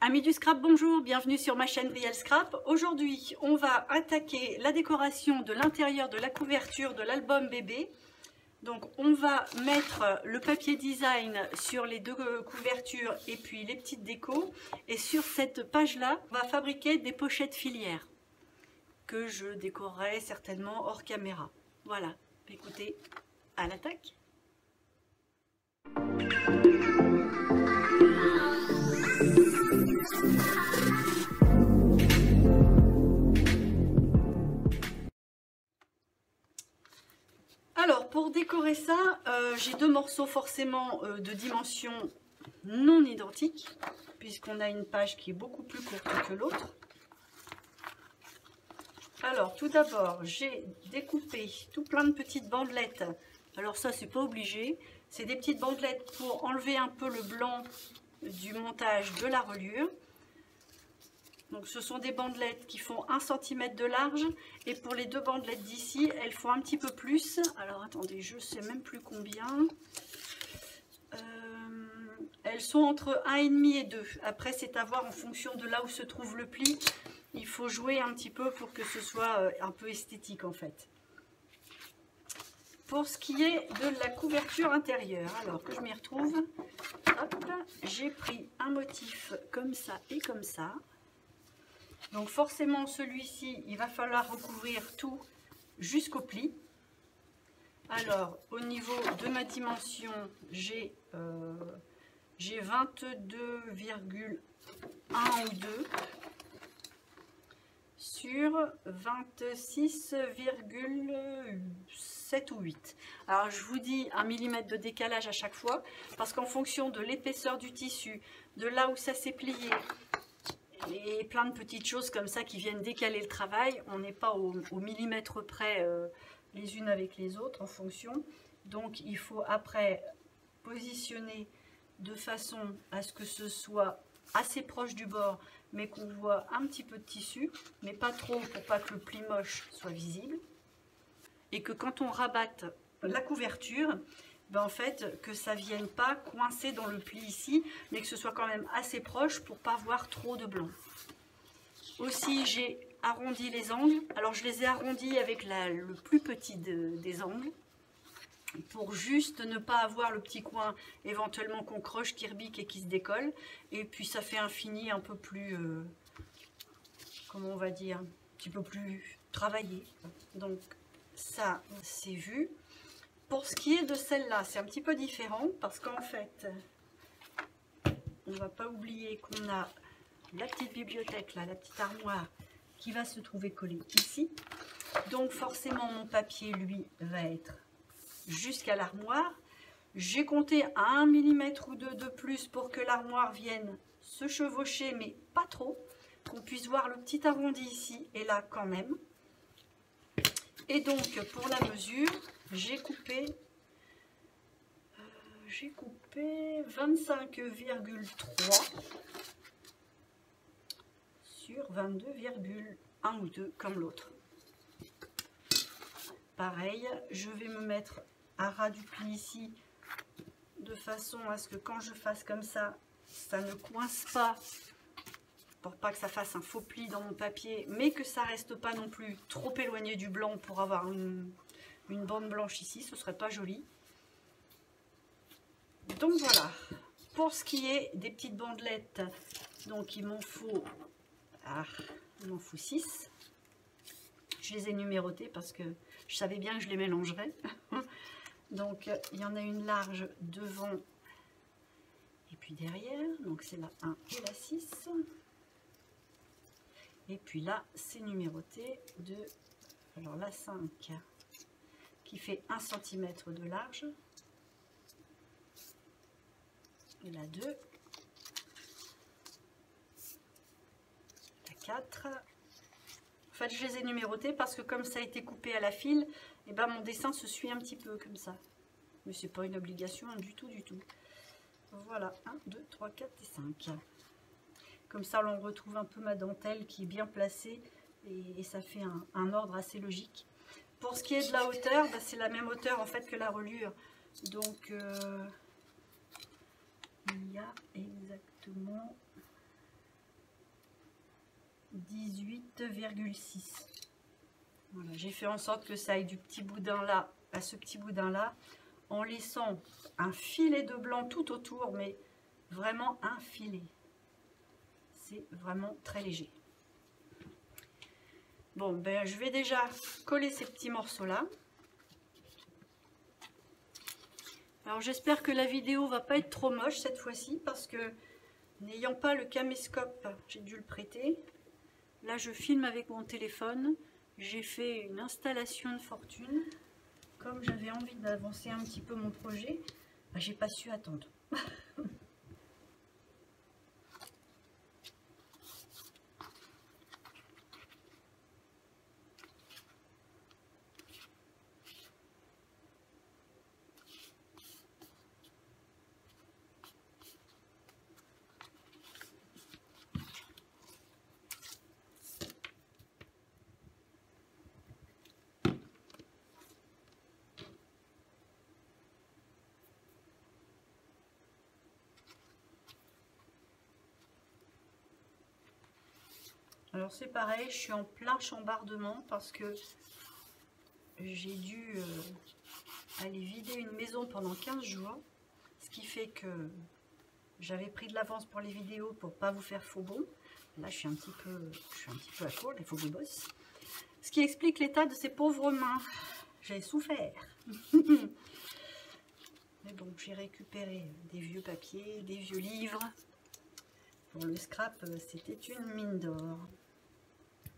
Amis du scrap, bonjour, bienvenue sur ma chaîne Brielle Scrap. Aujourd'hui, on va attaquer la décoration de l'intérieur de la couverture de l'album bébé. Donc, on va mettre le papier design sur les deux couvertures et puis les petites décos. Et sur cette page-là, on va fabriquer des pochettes filières que je décorerai certainement hors caméra. Voilà, écoutez, à l'attaque. Alors, pour décorer ça, j'ai deux morceaux forcément de dimensions non identiques, puisqu'on a une page qui est beaucoup plus courte que l'autre. Alors, tout d'abord, j'ai découpé tout plein de petites bandelettes. Alors ça, c'est pas obligé. C'est des petites bandelettes pour enlever un peu le blanc du montage de la reliure. Donc ce sont des bandelettes qui font 1 cm de large, et pour les deux bandelettes d'ici, elles font un petit peu plus. Alors attendez, je sais même plus combien. Elles sont entre 1,5 et 2. Après, c'est à voir en fonction de là où se trouve le pli. Il faut jouer un petit peu pour que ce soit un peu esthétique en fait. Pour ce qui est de la couverture intérieure, alors que je m'y retrouve, j'ai pris un motif comme ça et comme ça. Donc forcément celui-ci, il va falloir recouvrir tout jusqu'au pli. Alors au niveau de ma dimension, j'ai 22,1 ou 2 sur 26,7 ou 8. Alors je vous dis 1 mm de décalage à chaque fois, parce qu'en fonction de l'épaisseur du tissu, de là où ça s'est plié, et plein de petites choses comme ça qui viennent décaler le travail. On n'est pas au millimètre près les unes avec les autres en fonction. Donc il faut après positionner de façon à ce que ce soit assez proche du bord, mais qu'on voit un petit peu de tissu, mais pas trop pour pas que le pli moche soit visible. Et que quand on rabatte la couverture, en fait, que ça vienne pas coincer dans le pli ici, mais que ce soit quand même assez proche pour pas voir trop de blanc. Aussi, j'ai arrondi les angles. Alors, je les ai arrondis avec le plus petit des angles, pour juste ne pas avoir le petit coin éventuellement qu'on croche, qui rebique et qui se décolle. Et puis, ça fait un fini un peu plus, comment on va dire, un petit peu plus travaillé. Donc, ça, c'est vu. Pour ce qui est de celle-là, c'est un petit peu différent parce qu'en fait, on ne va pas oublier qu'on a la petite bibliothèque, là, la petite armoire qui va se trouver collée ici. Donc forcément, mon papier, lui, va être jusqu'à l'armoire. J'ai compté à 1 mm ou 2 de plus pour que l'armoire vienne se chevaucher, mais pas trop, qu'on puisse voir le petit arrondi ici et là quand même. Et donc, pour la mesure, j'ai coupé 25,3 sur 22,1 ou 2 comme l'autre. Pareil, je vais me mettre à ras du pli ici, de façon à ce que quand je fasse comme ça, ça ne coince pas, pour pas que ça fasse un faux pli dans mon papier, mais que ça reste pas non plus trop éloigné du blanc pour avoir une bande blanche ici, ce serait pas joli. Donc voilà, pour ce qui est des petites bandelettes, donc il m'en faut 6. Je les ai numérotées parce que je savais bien que je les mélangerais. Donc il y en a une large devant et puis derrière, donc c'est la 1 et la 6. Et puis là, c'est numéroté de, alors la 5 qui fait 1 cm de large. Et la 2. La 4. En fait, je les ai numérotées parce que comme ça a été coupé à la file, et ben mon dessin se suit un petit peu comme ça. Mais c'est pas une obligation du tout, du tout. Voilà, 1, 2, 3, 4 et 5. Comme ça, on retrouve un peu ma dentelle qui est bien placée et ça fait un ordre assez logique. Pour ce qui est de la hauteur, c'est la même hauteur en fait que la reliure. Donc, il y a exactement 18,6. Voilà, j'ai fait en sorte que ça aille du petit boudin là à ce petit boudin là, en laissant un filet de blanc tout autour, mais vraiment un filet. C'est vraiment très léger. Bon, ben je vais déjà coller ces petits morceaux là. Alors j'espère que la vidéo va pas être trop moche cette fois-ci, parce que n'ayant pas le caméscope, j'ai dû le prêter. Là je filme avec mon téléphone. J'ai fait une installation de fortune. Comme j'avais envie d'avancer un petit peu mon projet, ben, j'ai pas su attendre. Alors c'est pareil, je suis en plein chambardement parce que j'ai dû aller vider une maison pendant 15 jours. Ce qui fait que j'avais pris de l'avance pour les vidéos pour pas vous faire faux bon. Là je suis un petit peu à court, il faut que je bosse. Ce qui explique l'état de ces pauvres mains. J'ai souffert. Mais bon, j'ai récupéré des vieux papiers, des vieux livres. Pour le scrap, c'était une mine d'or.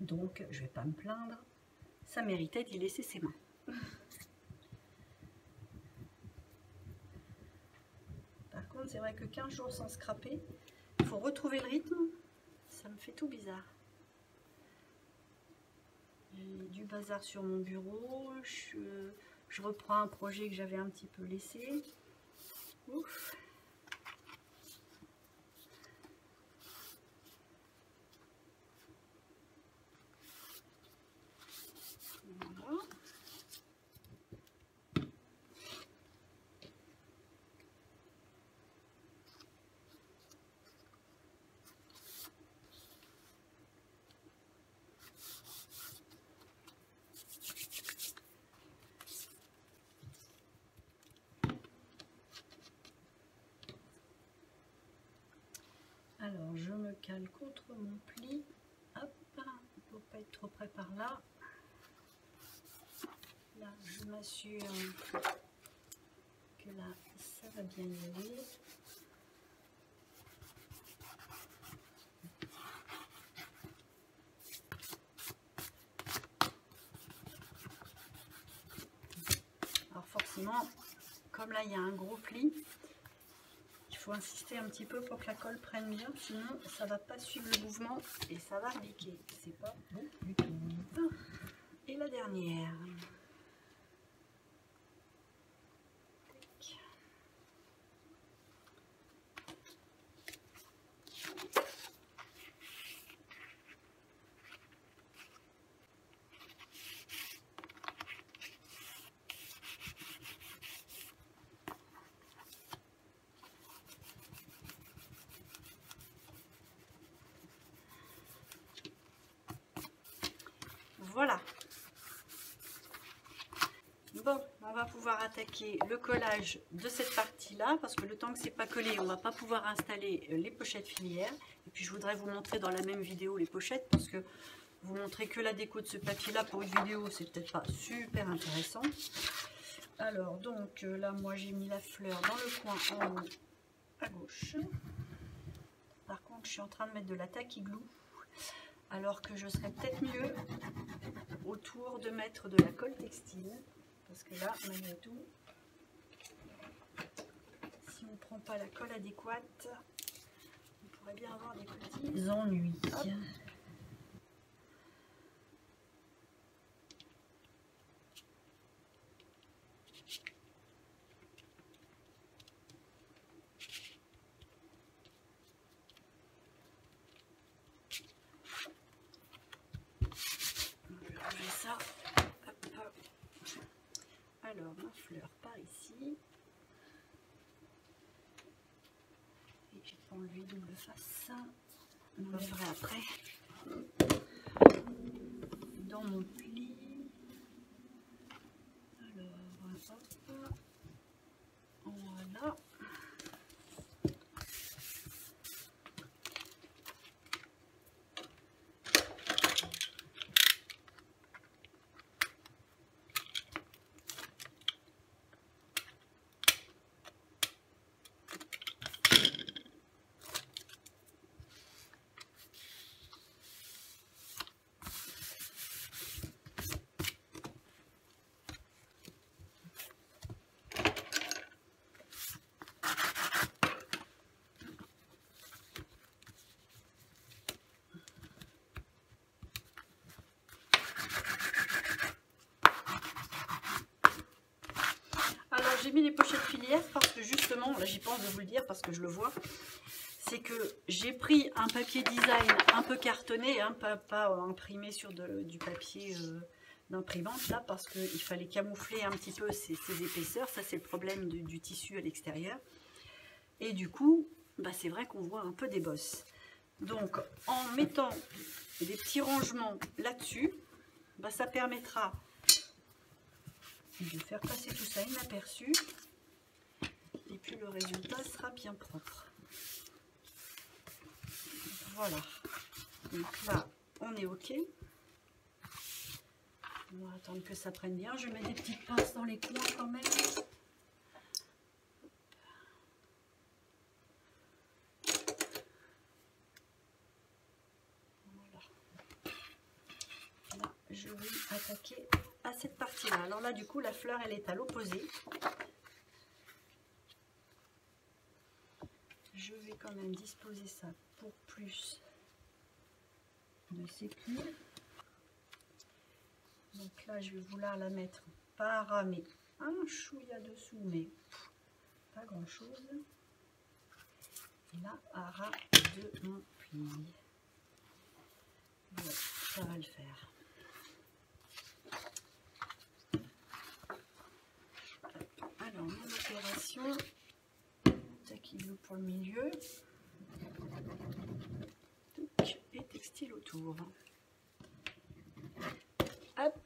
Donc, je vais pas me plaindre. Ça méritait d'y laisser ses mains. Par contre, c'est vrai que 15 jours sans scraper, il faut retrouver le rythme. Ça me fait tout bizarre. J'ai du bazar sur mon bureau. Je reprends un projet que j'avais un petit peu laissé. Ouf. Voilà. Alors, je me cale contre mon pli. Hop, pour pas être trop près par là. Là, je m'assure que là, ça va bien y aller. Alors forcément, comme là, il y a un gros pli, il faut insister un petit peu pour que la colle prenne bien, sinon ça va pas suivre le mouvement et ça va piquer. C'est pas bon du tout. Et la dernière. Voilà. Bon, on va pouvoir attaquer le collage de cette partie-là, parce que le temps que c'est pas collé, on va pas pouvoir installer les pochettes filières. Et puis je voudrais vous montrer dans la même vidéo les pochettes, parce que vous montrer que la déco de ce papier-là pour une vidéo, c'est peut-être pas super intéressant. Alors, donc là, moi j'ai mis la fleur dans le coin en haut à gauche. Par contre, je suis en train de mettre de la tacky glue, alors que je serais peut-être mieux autour de mettre de la colle textile. Parce que là, malgré tout, si on ne prend pas la colle adéquate, on pourrait bien avoir des petits ennuis. Hop. Ça. Hop, hop. Alors ma fleur par ici, et j'ai pas enlevé double face, on le ferait après. dans mon pli. Alors, hop, voilà. J'ai mis les pochettes filières parce que justement, là j'y pense de vous le dire parce que je le vois, c'est que j'ai pris un papier design un peu cartonné, hein, pas imprimé sur du papier d'imprimante là, parce qu'il fallait camoufler un petit peu ces épaisseurs. Ça c'est le problème du tissu à l'extérieur. Et du coup, bah, c'est vrai qu'on voit un peu des bosses. Donc en mettant des petits rangements là-dessus, bah, ça permettra de faire passer tout ça inaperçu et puis le résultat sera bien propre. Voilà, donc là on est ok. On va attendre que ça prenne bien. Je mets des petites pinces dans les coins quand même. Voilà. Là je vais attaquer à cette partie là. Alors là du coup la fleur elle est à l'opposé. Je vais quand même disposer ça pour plus de sécu. Donc là je vais vouloir la mettre pas ramer un chouïa dessous, mais pas grand chose. Et là à ras de mon pli. Voilà, ça va le faire. Alors mon opération, taquilou pour le milieu, et textile autour. Hop,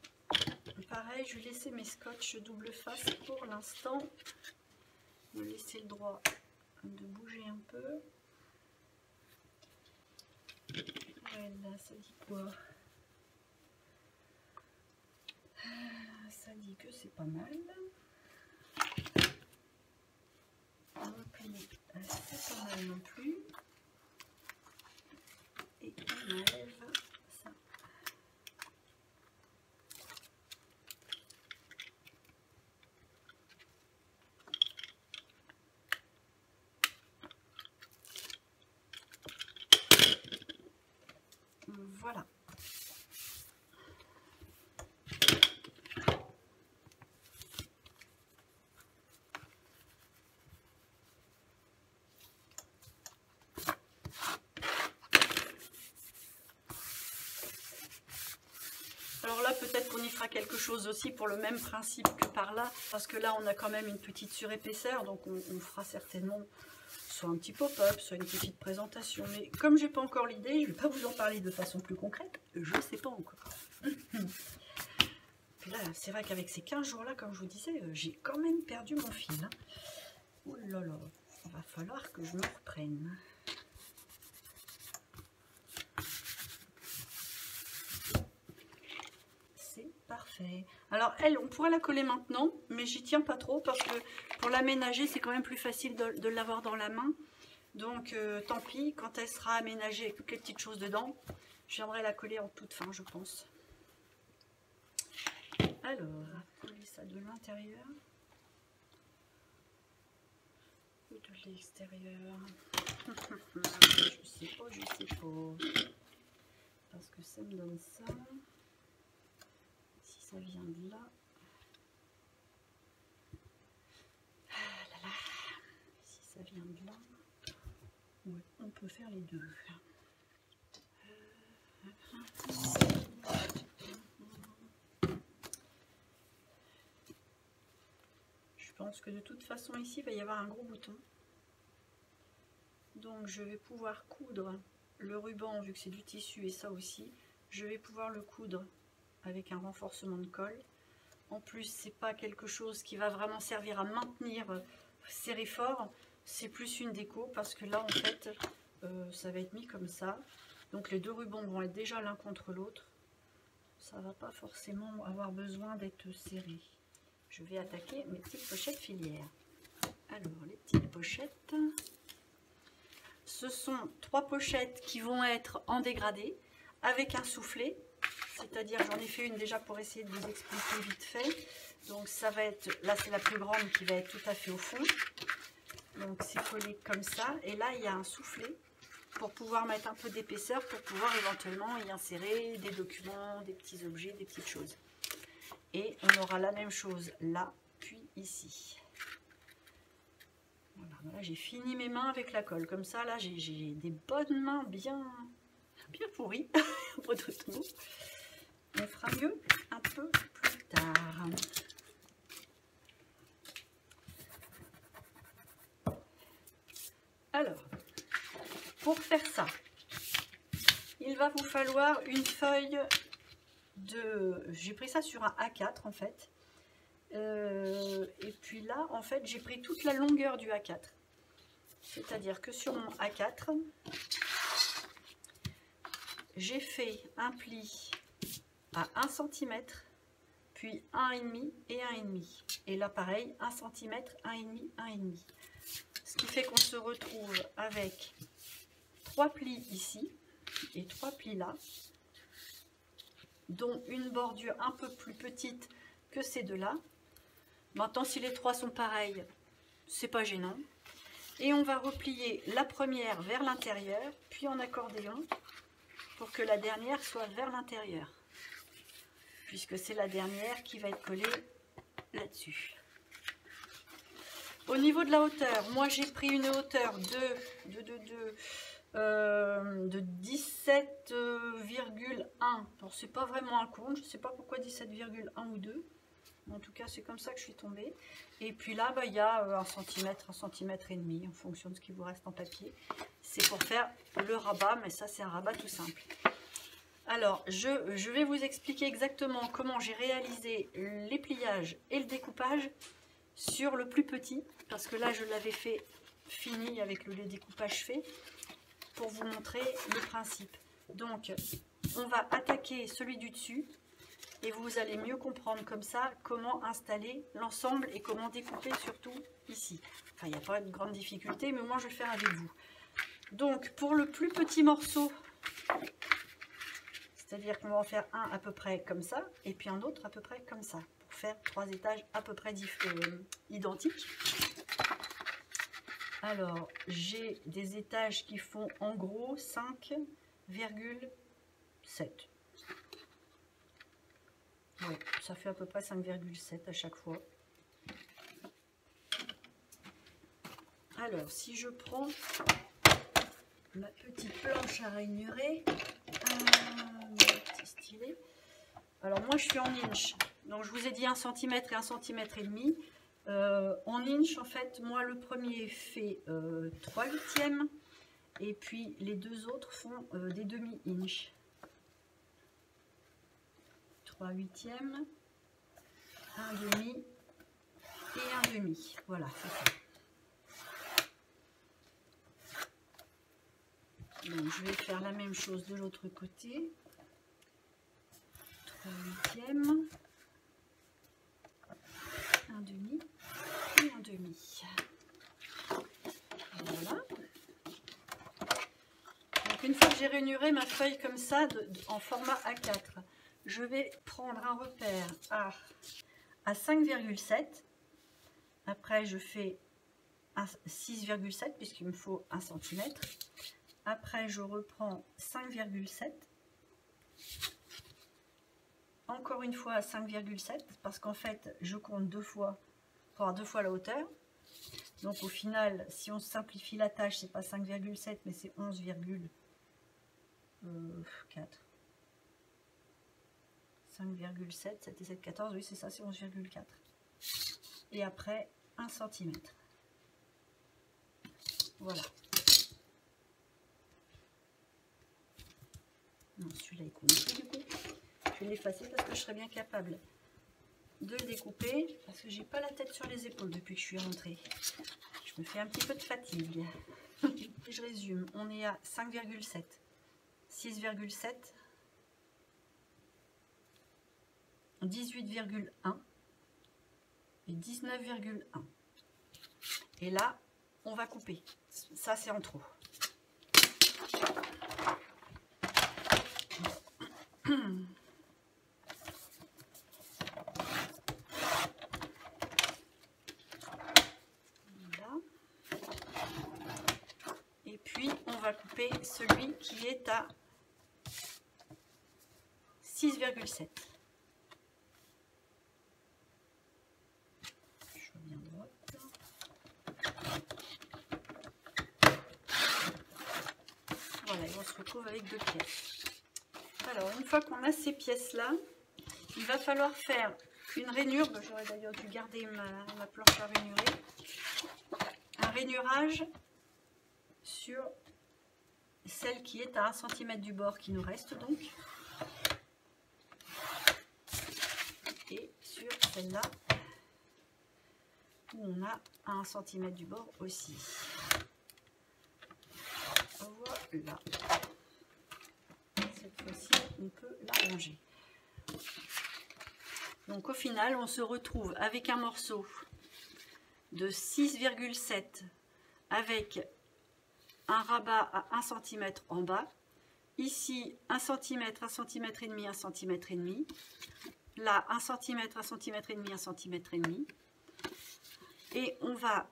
pareil, je vais laisser mes scotch double face pour l'instant. Me laisser le droit de bouger un peu. Voilà, ça dit quoi? Ça dit que c'est pas mal. Mon pli, c'est pas mal non plus. Et on enlève ça. Voilà. Alors là, peut-être qu'on y fera quelque chose aussi pour le même principe que par là, parce que là, on a quand même une petite surépaisseur, donc on fera certainement soit un petit pop-up, soit une petite présentation. Mais comme j'ai pas encore l'idée, je ne vais pas vous en parler de façon plus concrète, je ne sais pas encore. Puis là, c'est vrai qu'avec ces 15 jours-là, comme je vous disais, j'ai quand même perdu mon fil. Hein. Oh là là, il va falloir que je me reprenne. Parfait. Alors elle, on pourrait la coller maintenant, mais j'y tiens pas trop parce que pour l'aménager, c'est quand même plus facile de l'avoir dans la main. Donc tant pis, quand elle sera aménagée avec toutes les petites choses dedans, je viendrai la coller en toute fin, je pense. Alors, coller ça de l'intérieur ou de l'extérieur. Je sais pas. Parce que ça me donne ça. Ça vient de là. Ah là là. Si ça vient de là, ouais, on peut faire les deux. Je pense que de toute façon ici il va y avoir un gros bouton. Donc je vais pouvoir coudre le ruban, vu que c'est du tissu et ça aussi, je vais pouvoir le coudre avec un renforcement de colle. En plus, c'est pas quelque chose qui va vraiment servir à maintenir serré fort, c'est plus une déco parce que là en fait ça va être mis comme ça, donc les deux rubans vont être déjà l'un contre l'autre, ça va pas forcément avoir besoin d'être serré. Je vais attaquer mes petites pochettes filières. Alors les petites pochettes, ce sont 3 pochettes qui vont être en dégradé avec un soufflet, c'est-à-dire j'en ai fait une déjà pour essayer de vous expliquer vite fait. Donc ça va être, là c'est la plus grande qui va être tout à fait au fond, donc c'est collé comme ça, et là il y a un soufflet pour pouvoir mettre un peu d'épaisseur, pour pouvoir éventuellement y insérer des documents, des petits objets, des petites choses. Et on aura la même chose là, puis ici. Voilà, j'ai fini mes mains avec la colle, comme ça là j'ai des bonnes mains bien pourries, pour d'autres mots. On fera mieux un peu plus tard. Alors, pour faire ça, il va vous falloir une feuille de... J'ai pris ça sur un A4 en fait. Et puis là, en fait, j'ai pris toute la longueur du A4. C'est-à-dire que sur mon A4, j'ai fait un pli à 1 cm, puis 1,5 et 1,5. Et là, pareil, 1 cm, 1,5, 1,5. Ce qui fait qu'on se retrouve avec 3 plis ici et 3 plis là, dont une bordure un peu plus petite que ces deux-là. Maintenant, si les 3 sont pareils, c'est pas gênant. Et on va replier la première vers l'intérieur, puis en accordéon, pour que la dernière soit vers l'intérieur, puisque c'est la dernière qui va être collée là-dessus. Au niveau de la hauteur, moi j'ai pris une hauteur de 17,1. Bon, c'est pas vraiment un compte, je sais pas pourquoi 17,1 ou 2. En tout cas, c'est comme ça que je suis tombée. Et puis là, il y a 1 cm, 1 cm et demi, en fonction de ce qui vous reste en papier. C'est pour faire le rabat, mais ça, c'est un rabat tout simple. Alors, je vais vous expliquer exactement comment j'ai réalisé les pliages et le découpage sur le plus petit, parce que là, je l'avais fait fini avec le découpage fait, pour vous montrer le principe. Donc, on va attaquer celui du dessus. Et vous allez mieux comprendre comme ça comment installer l'ensemble et comment découper surtout ici. Enfin, il n'y a pas de grande difficulté, mais moi je vais le faire avec vous. Donc, pour le plus petit morceau, c'est-à-dire qu'on va en faire un à peu près comme ça, et puis un autre à peu près comme ça, pour faire 3 étages à peu près identiques. Alors, j'ai des étages qui font en gros 5,7. Ouais, ça fait à peu près 5,7 à chaque fois. Alors, si je prends ma petite planche à rainurer, mon petit stylet. Alors, moi, je suis en inch. Donc, je vous ai dit 1 cm et 1 cm et demi. En inch, en fait, moi, le premier fait 3/8. Et puis, les deux autres font des demi-inch. 3/8, 1/2 et 1/2. Voilà, c'est ça. Donc je vais faire la même chose de l'autre côté. 3/8, 1/2 et 1/2. Voilà. Donc une fois que j'ai rainuré ma feuille comme ça, en format A4, je vais prendre un repère à 5,7. Après, je fais 6,7 puisqu'il me faut 1 cm. Après, je reprends 5,7. Encore une fois à 5,7 parce qu'en fait, je compte 2 fois pour avoir 2 fois la hauteur. Donc au final, si on simplifie la tâche, c'est pas 5,7 mais c'est 11,4. 5,7, 7 et 7, 14, oui c'est ça, c'est 11,4. Et après, 1 cm. Voilà. Non, celui-là est coincé du coup. Je vais l'effacer parce que je serais bien capable de le découper. Parce que j'ai pas la tête sur les épaules depuis que je suis rentrée. Je me fais un petit peu de fatigue. Je résume, on est à 5,7, 6,7, 18,1 et 19,1. Et là, on va couper. Ça, c'est en trop. Voilà. Et puis, on va couper celui qui est à 6,7. Voilà, et on se retrouve avec 2 pièces. Alors, une fois qu'on a ces pièces-là, il va falloir faire une rainure. J'aurais d'ailleurs dû garder ma planche à rainurer. Un rainurage sur celle qui est à 1 cm du bord qui nous reste donc. Et sur celle-là, où on a à 1 cm du bord aussi. Voilà. Cette fois-ci, on peut la ranger. Donc au final, on se retrouve avec un morceau de 6,7 avec un rabat à 1 cm en bas. Ici, 1 cm, 1 cm et demi, 1 cm et demi. Là, 1 cm, 1 cm et demi, 1 cm et demi. Et on va,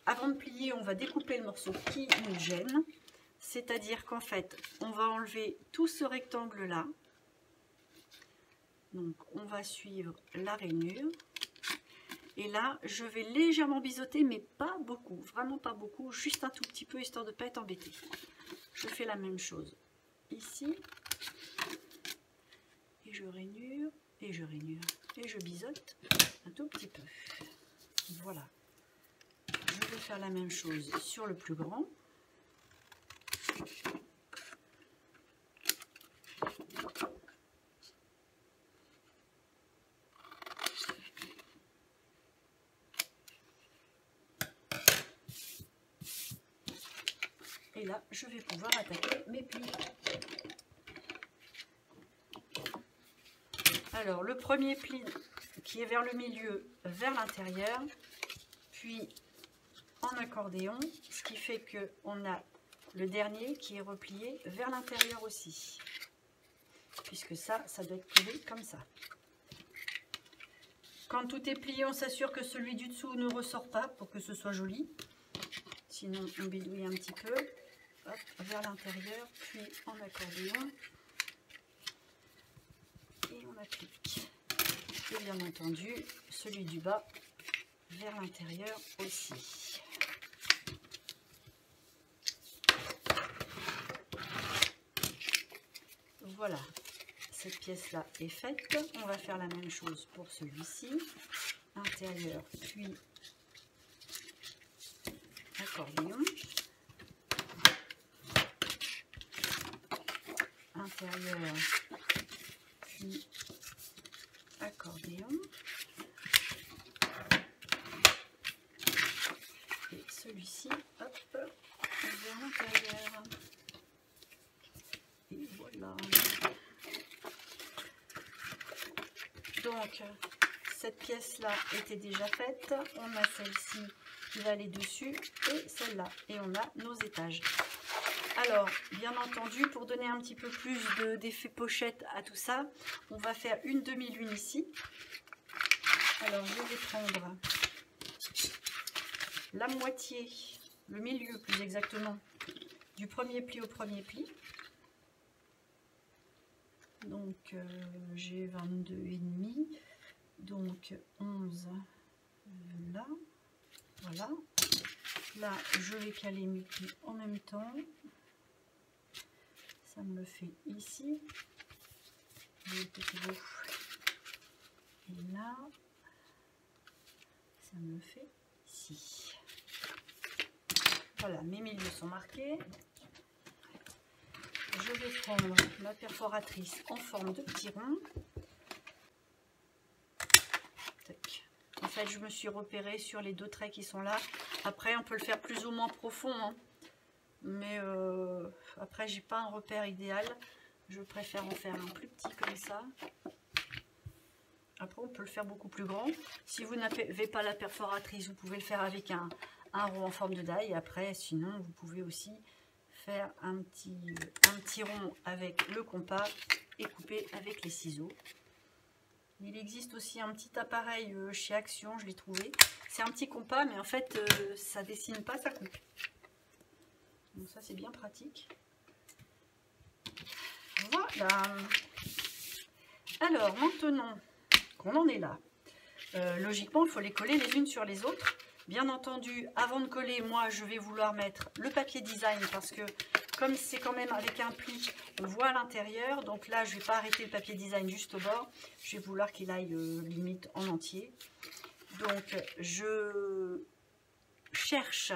avant de plier, on va découper le morceau qui nous gêne. C'est-à-dire qu'en fait, on va enlever tout ce rectangle-là. Donc, on va suivre la rainure. Et là, je vais légèrement biseauter, mais pas beaucoup. Vraiment pas beaucoup, juste un tout petit peu, histoire de ne pas être embêtée. Je fais la même chose ici. Et je rainure, et je rainure, et je biseaute un tout petit peu. Voilà. Je vais faire la même chose sur le plus grand. Et là, je vais pouvoir attaquer mes plis. Alors, le premier pli qui est vers le milieu, vers l'intérieur, puis en accordéon, ce qui fait qu'on a le dernier qui est replié vers l'intérieur aussi. Puisque ça doit être plié comme ça. Quand tout est plié, on s'assure que celui du dessous ne ressort pas pour que ce soit joli. Sinon, on bidouille un petit peu. Hop, vers l'intérieur, puis en accordéon. Et on applique. Et bien entendu, celui du bas vers l'intérieur aussi. Voilà, cette pièce-là est faite. On va faire la même chose pour celui-ci. Intérieur, puis accordéon. Intérieur, puis accordéon. Et celui-ci, hop, vers l'intérieur. Et voilà. Donc, cette pièce-là était déjà faite. On a celle-ci qui va aller dessus et celle-là. Et on a nos étages. Alors, bien entendu, pour donner un petit peu plus d'effet pochette à tout ça, on va faire une demi-lune ici. Alors, je vais prendre la moitié, le milieu plus exactement, du premier pli au premier pli. Donc, j'ai 22,5, donc 11 là, voilà. Là, je vais caler mes plis en même temps. Ça me le fait ici. Le petit bout. Et là, ça me le fait ici. Voilà, mes milieux sont marqués. Je vais prendre ma perforatrice en forme de petit rond. Tac. En fait, je me suis repérée sur les 2 traits qui sont là. Après, on peut le faire plus ou moins profond, hein. Mais après, j'ai pas un repère idéal. Je préfère en faire un plus petit comme ça. Après, on peut le faire beaucoup plus grand. Si vous n'avez pas la perforatrice, vous pouvez le faire avec un rond en forme de die. Après, sinon, vous pouvez aussi faire un petit rond avec le compas et couper avec les ciseaux. Il existe aussi un petit appareil chez Action, je l'ai trouvé. C'est un petit compas, mais en fait, ça dessine pas, ça coupe. Donc ça, c'est bien pratique. Voilà. Alors, maintenant qu'on en est là, logiquement, il faut les coller les unes sur les autres. Bien entendu, avant de coller, moi, je vais vouloir mettre le papier design parce que comme c'est quand même avec un pli, on voit à l'intérieur. Donc là, je ne vais pas arrêter le papier design juste au bord. Je vais vouloir qu'il aille limite en entier. Donc, je cherche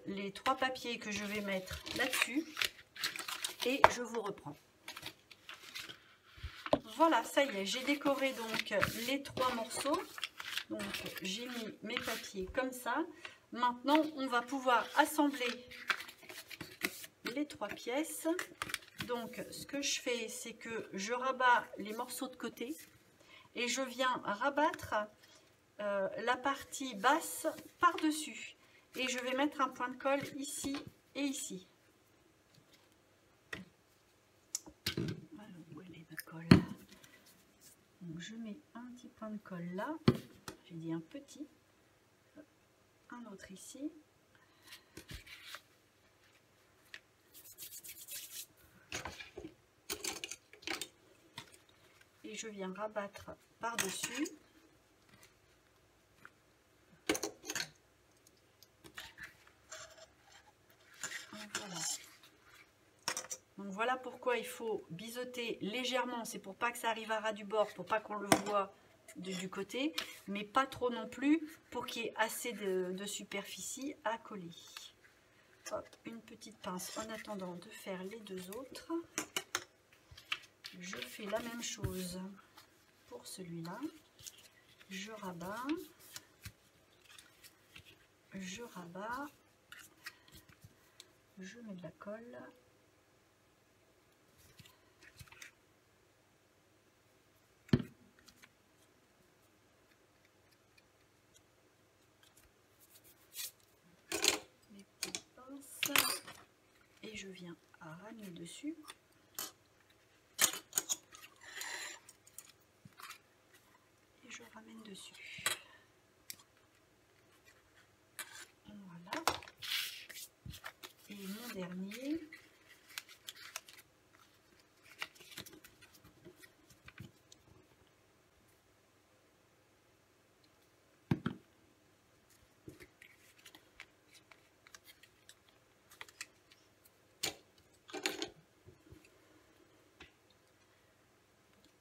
les 3 papiers que je vais mettre là-dessus et je vous reprends. Voilà, ça y est, j'ai décoré donc les 3 morceaux. Donc j'ai mis mes papiers comme ça. Maintenant, on va pouvoir assembler les 3 pièces. Donc ce que je fais, c'est que je rabats les morceaux de côté et je viens rabattre la partie basse par-dessus. Et je vais mettre un point de colle ici et ici. Alors, où est ma colle? Donc je mets un petit point de colle là, j'ai dit un petit, un autre ici, et je viens rabattre par-dessus. Voilà. Donc voilà pourquoi il faut biseauter légèrement, c'est pour pas que ça arrive à ras du bord, pour pas qu'on le voit du côté, mais pas trop non plus pour qu'il y ait assez de superficie à coller. Hop, une petite pince en attendant de faire les 2 autres. Je fais la même chose pour celui-là. Je rabats, je rabats, je mets de la colle. Et je viens à ramener dessus. Et je ramène dessus. Voilà. Et mon dernier.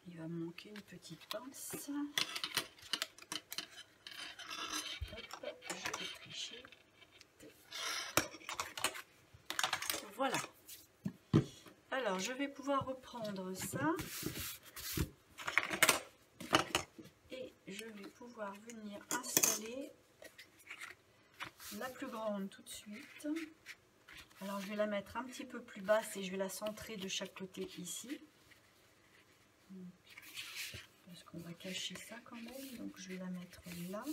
Il va me manquer une petite pince. Hop, je vais tricher. Voilà. Alors, je vais pouvoir reprendre ça. Et je vais pouvoir venir installer la plus grande tout de suite. Alors, je vais la mettre un petit peu plus basse et je vais la centrer de chaque côté ici. Parce qu'on va cacher ça quand même, donc je vais la mettre là.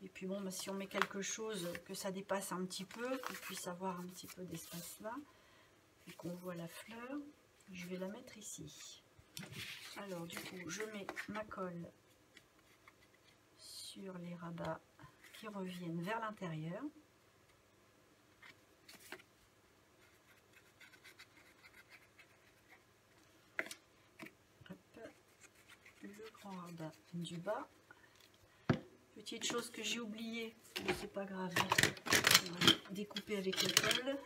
Et puis bon, bah, si on met quelque chose que ça dépasse un petit peu, qu'on puisse avoir un petit peu d'espace là, et qu'on voit la fleur, je vais la mettre ici. Alors du coup, je mets ma colle sur les rabats qui reviennent vers l'intérieur. Le grand rabat du bas. Petite chose que j'ai oublié, mais c'est pas grave, on va découper avec la colle.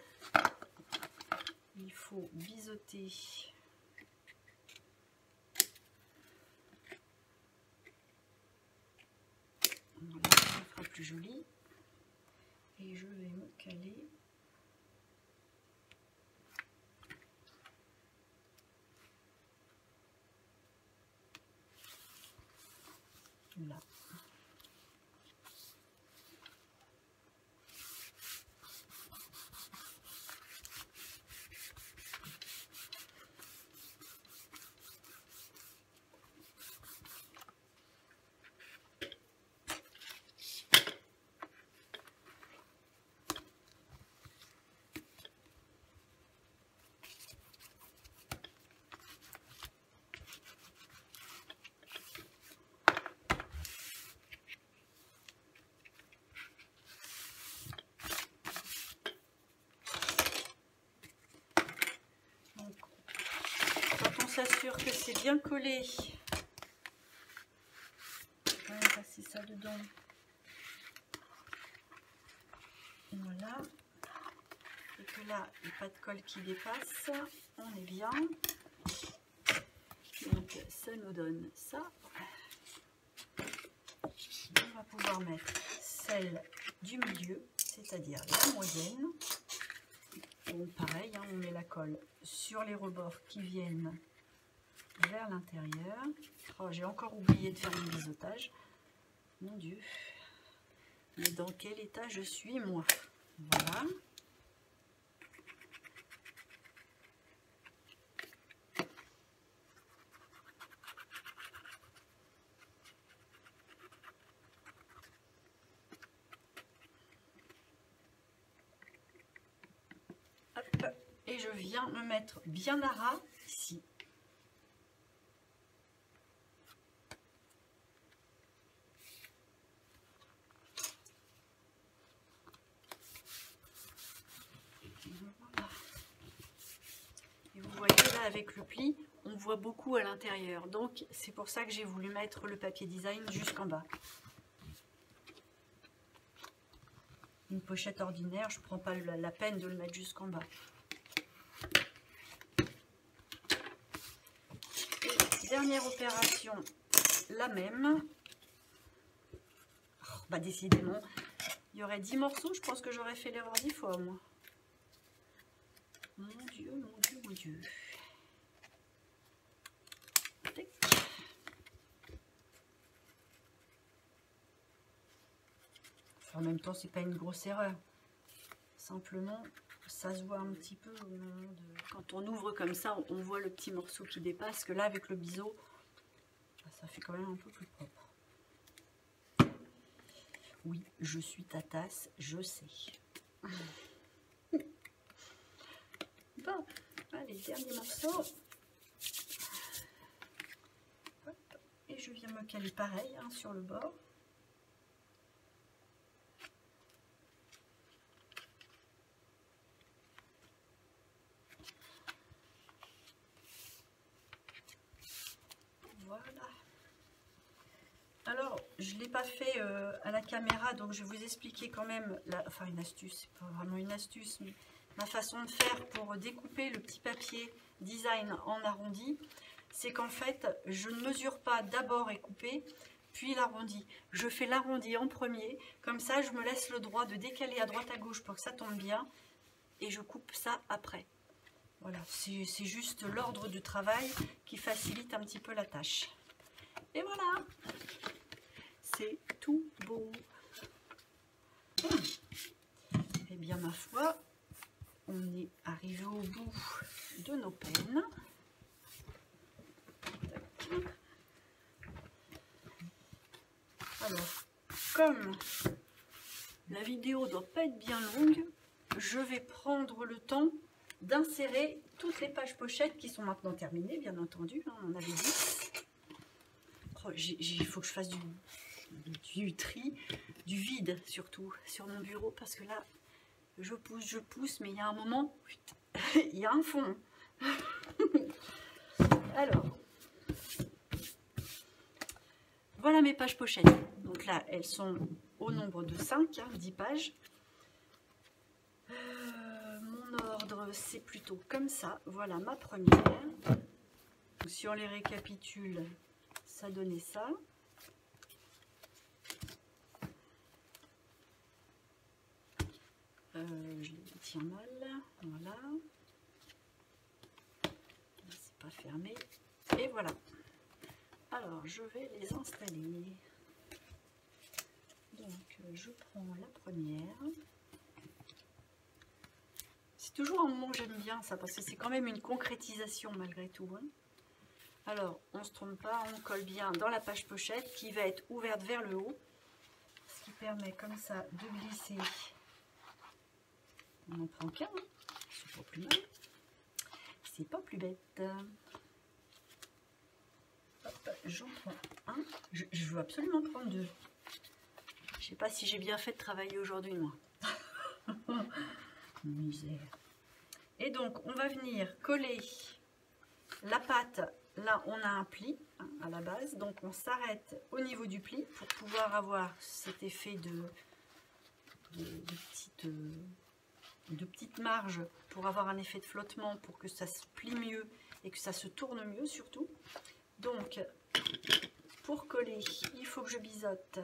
Il faut biseauter voilà, ça fera plus joli. Et je vais me caler Là. S'assure que c'est bien collé. On va passer ça dedans. Voilà. Et que là, il n'y a pas de colle qui dépasse. On est bien. Donc, ça nous donne ça. On va pouvoir mettre celle du milieu, c'est-à-dire la moyenne. Bon, pareil, hein, on met la colle sur les rebords qui viennent vers l'intérieur. Oh, j'ai encore oublié de faire le biseautage. Mon Dieu. Mais dans quel état je suis, moi? Voilà. Hop. Et je viens me mettre bien à ras ici. Avec le pli, on voit beaucoup à l'intérieur, donc c'est pour ça que j'ai voulu mettre le papier design jusqu'en bas. Une pochette ordinaire, je prends pas la peine de le mettre jusqu'en bas. Et dernière opération, la même. Oh, bah décidément, il y aurait 10 morceaux, je pense que j'aurais fait l'erreur 10 fois moi. Mon Dieu, mon Dieu, mon Dieu. En même temps, c'est pas une grosse erreur. Simplement, ça se voit un petit peu au moment de... Quand on ouvre comme ça, on voit le petit morceau qui dépasse. Que là, avec le biseau, ça fait quand même un peu plus propre. Oui, je suis ta tasse, je sais. Bon, allez, dernier morceau. Hop. Et je viens me caler pareil hein, sur le bord. Voilà. Alors, je ne l'ai pas fait à la caméra, donc je vais vous expliquer quand même, enfin une astuce, c'est pas vraiment une astuce, mais ma façon de faire pour découper le petit papier design en arrondi, c'est qu'en fait, je ne mesure pas d'abord et couper, puis l'arrondi. Je fais l'arrondi en premier, comme ça je me laisse le droit de décaler à droite à gauche pour que ça tombe bien, et je coupe ça après. Voilà, c'est juste l'ordre du travail qui facilite un petit peu la tâche. Et voilà, c'est tout beau. Eh bien, ma foi, on est arrivé au bout de nos peines. Alors, comme la vidéo doit pas être bien longue, je vais prendre le temps d'insérer toutes les pages pochettes qui sont maintenant terminées, bien entendu, hein, on avait dit. Oh, il faut que je fasse du tri, du vide surtout sur mon bureau, parce que là, je pousse, mais il y a un moment, il y a un fond. Alors, voilà mes pages pochettes. Donc là, elles sont au nombre de 5, hein, 10 pages. Mon ordre, c'est plutôt comme ça. Voilà ma première. Donc, sur les récapitules, ça donnait ça. Je les tiens mal. Voilà. C'est pas fermé. Et voilà. Alors, je vais les installer. Donc je prends la première. C'est toujours un moment que j'aime bien ça, parce que c'est quand même une concrétisation malgré tout. Hein. Alors, on ne se trompe pas, on colle bien dans la page pochette qui va être ouverte vers le haut. Ce qui permet comme ça de glisser. On n'en prend qu'un, hein. C'est pas plus mal. C'est pas plus bête. Hop, j'en prends un. Je veux absolument prendre deux. Je sais pas si j'ai bien fait de travailler aujourd'hui, moi. Misère. Et donc, on va venir coller la pâte. Là, on a un pli hein, à la base. Donc, on s'arrête au niveau du pli pour pouvoir avoir cet effet de petites marges pour avoir un effet de flottement, pour que ça se plie mieux et que ça se tourne mieux surtout. Donc, pour coller, il faut que je biseaute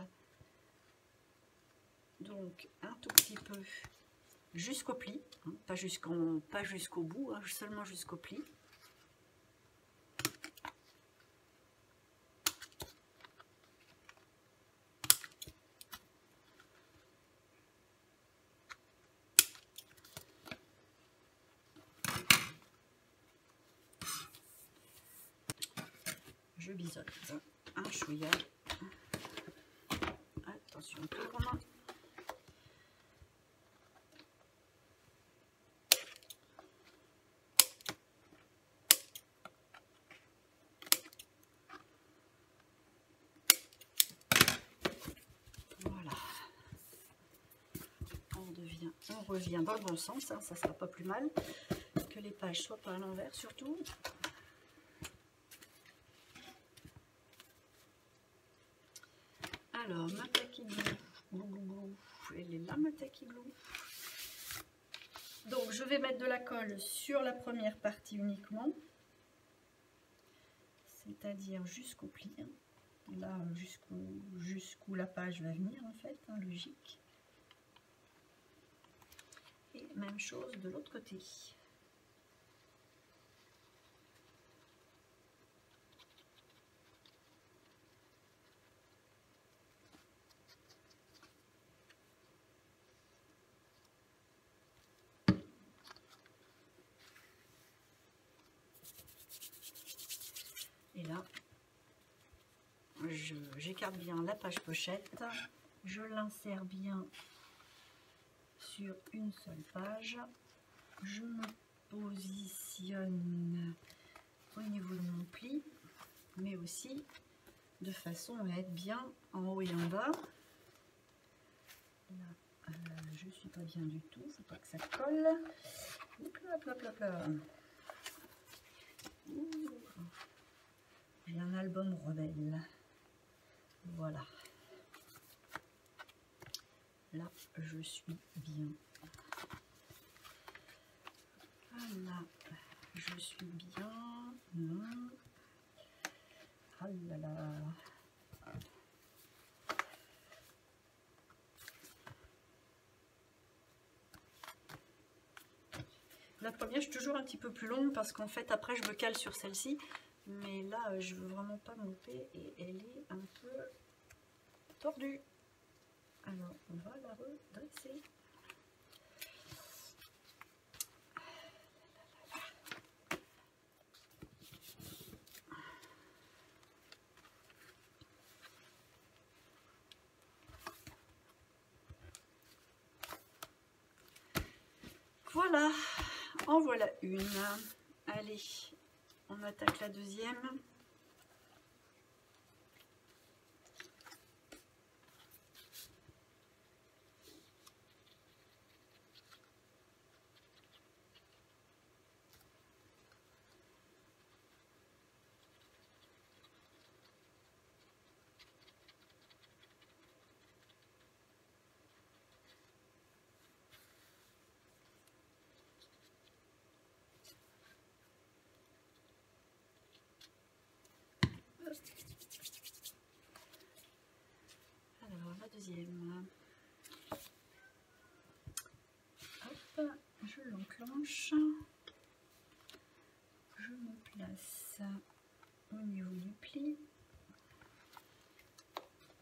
donc un tout petit peu jusqu'au pli, hein, pas jusqu'au bout, hein, seulement jusqu'au pli. Je biseaute un chouïa. Attention, tourne. Voilà. On revient dans le bon sens, hein, ça sera pas plus mal. Que les pages soient pas à l'envers surtout. Alors, ma tacky glue, elle est là, ma tacky glue. Donc, je vais mettre de la colle sur la première partie uniquement, c'est-à-dire jusqu'au pli. Hein. Là, jusqu'où la page va venir, en fait, hein, logique. Et même chose de l'autre côté. Et là, j'écarte bien la page pochette, je l'insère bien sur une seule page, je me positionne au niveau de mon pli, mais aussi de façon à être bien en haut et en bas. Là, je suis pas bien du tout, faut pas que ça colle. Hop là, hop là, hop là. J'ai un album rebelle. Voilà. Là, je suis bien. Là, je suis bien. Ah là là. La première, je suis toujours un petit peu plus longue parce qu'en fait, après, je me cale sur celle-ci. Mais là, je veux vraiment pas me louper et elle est un peu tordue. Alors, on va la redresser. Voilà, en voilà une. Allez, on attaque la deuxième. Alors, la deuxième. Hop, je l'enclenche. Je me place au niveau du pli.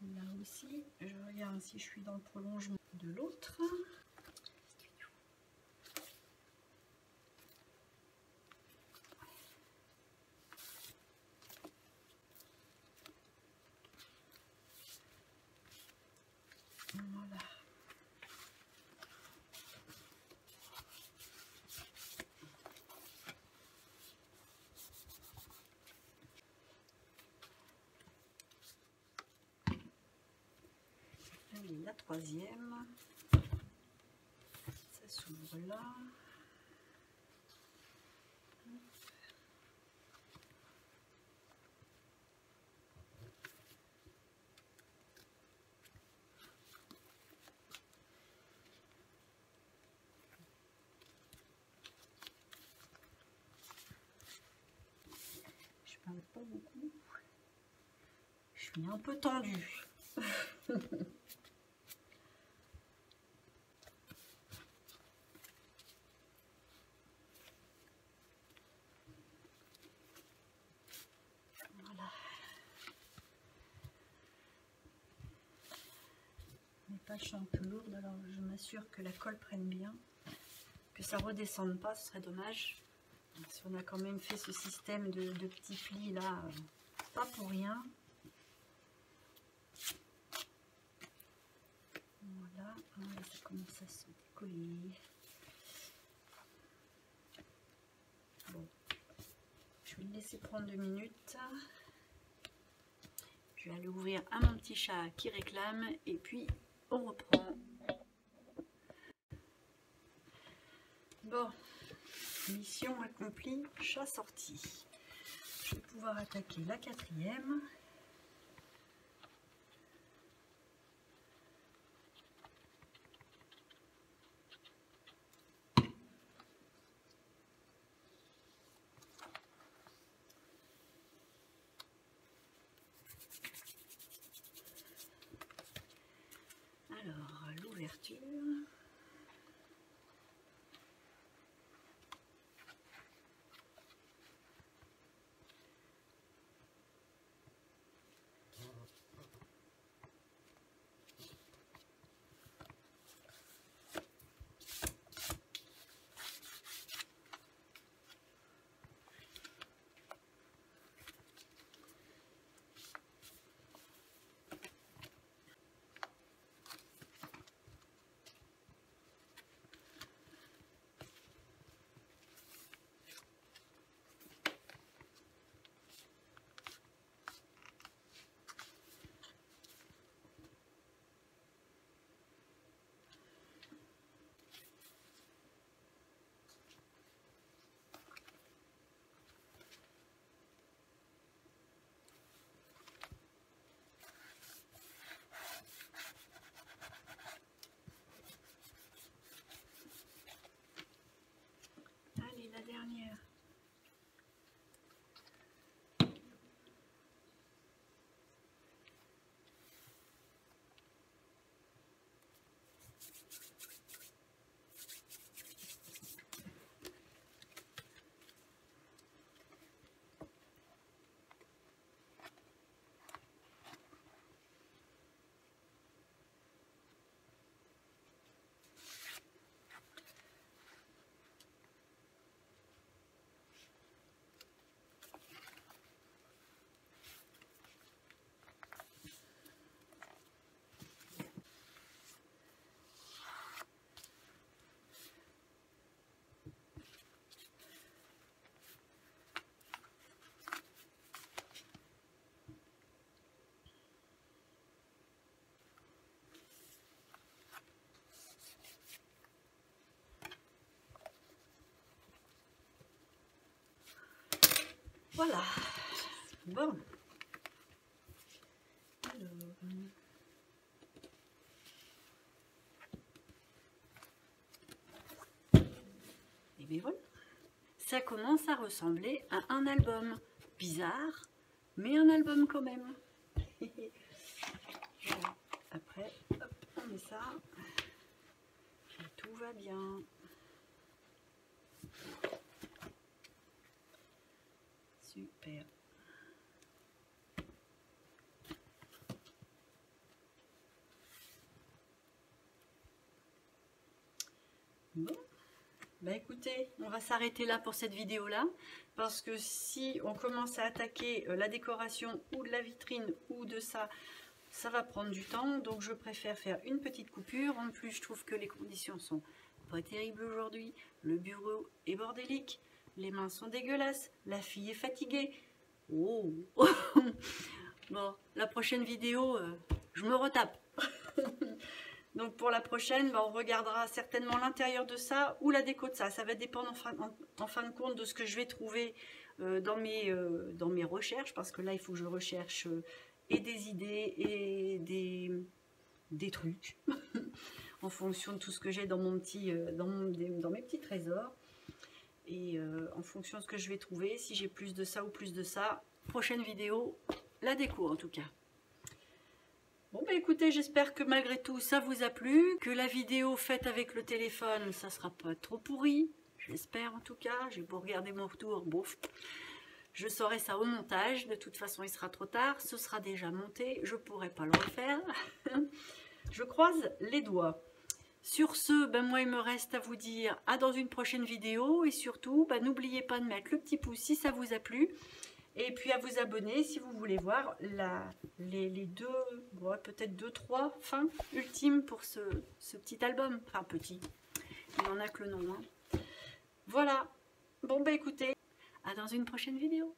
Là où aussi. Je regarde si je suis dans le prolongement de l'autre. Voilà. Allez, la troisième. Ça s'ouvre là. Je parle pas beaucoup. Je suis un peu tendue. Voilà. Mes pages sont un peu lourdes, alors je m'assure que la colle prenne bien, que ça redescende pas, ce serait dommage. Si on a quand même fait ce système de petits plis là, pas pour rien. Voilà, voilà, ça commence à se décoller. Bon, je vais le laisser prendre 2 minutes. Je vais aller ouvrir à mon petit chat qui réclame et puis on reprend. Bon, mission accomplie, chat sorti. Je vais pouvoir attaquer la quatrième. Alors, l'ouverture. Allez, la dernière. Voilà. Bon. Alors. Et bien voilà. Ça commence à ressembler à un album. Bizarre, mais un album quand même. Voilà. Après, hop, on met ça. Et tout va bien. Super. Bah écoutez, on va s'arrêter là pour cette vidéo là, parce que si on commence à attaquer la décoration ou de la vitrine ou de ça, ça va prendre du temps, donc je préfère faire une petite coupure. En plus, je trouve que les conditions sont pas terribles aujourd'hui, le bureau est bordélique, les mains sont dégueulasses, la fille est fatiguée. Oh bon, la prochaine vidéo, je me retape. Donc pour la prochaine, on regardera certainement l'intérieur de ça ou la déco de ça. Ça va dépendre en fin de compte de ce que je vais trouver dans mes recherches. Parce que là, il faut que je recherche et des idées et des trucs. En fonction de tout ce que j'ai dans mes petits trésors. Et en fonction de ce que je vais trouver, si j'ai plus de ça ou plus de ça. Prochaine vidéo, la déco en tout cas. Bon bah écoutez, j'espère que malgré tout ça vous a plu, que la vidéo faite avec le téléphone, ça sera pas trop pourri, j'espère en tout cas. J'ai beau regarder mon retour, bof, je saurai ça au montage, de toute façon il sera trop tard, ce sera déjà monté, je pourrai pas le refaire. Je croise les doigts. Sur ce, ben moi il me reste à vous dire à dans une prochaine vidéo, et surtout ben, n'oubliez pas de mettre le petit pouce si ça vous a plu. Et puis à vous abonner si vous voulez voir les deux, peut-être 2-3 fins ultimes pour ce petit album. Enfin petit, il n'en a que le nom. Hein. Voilà. Bon bah écoutez, à dans une prochaine vidéo.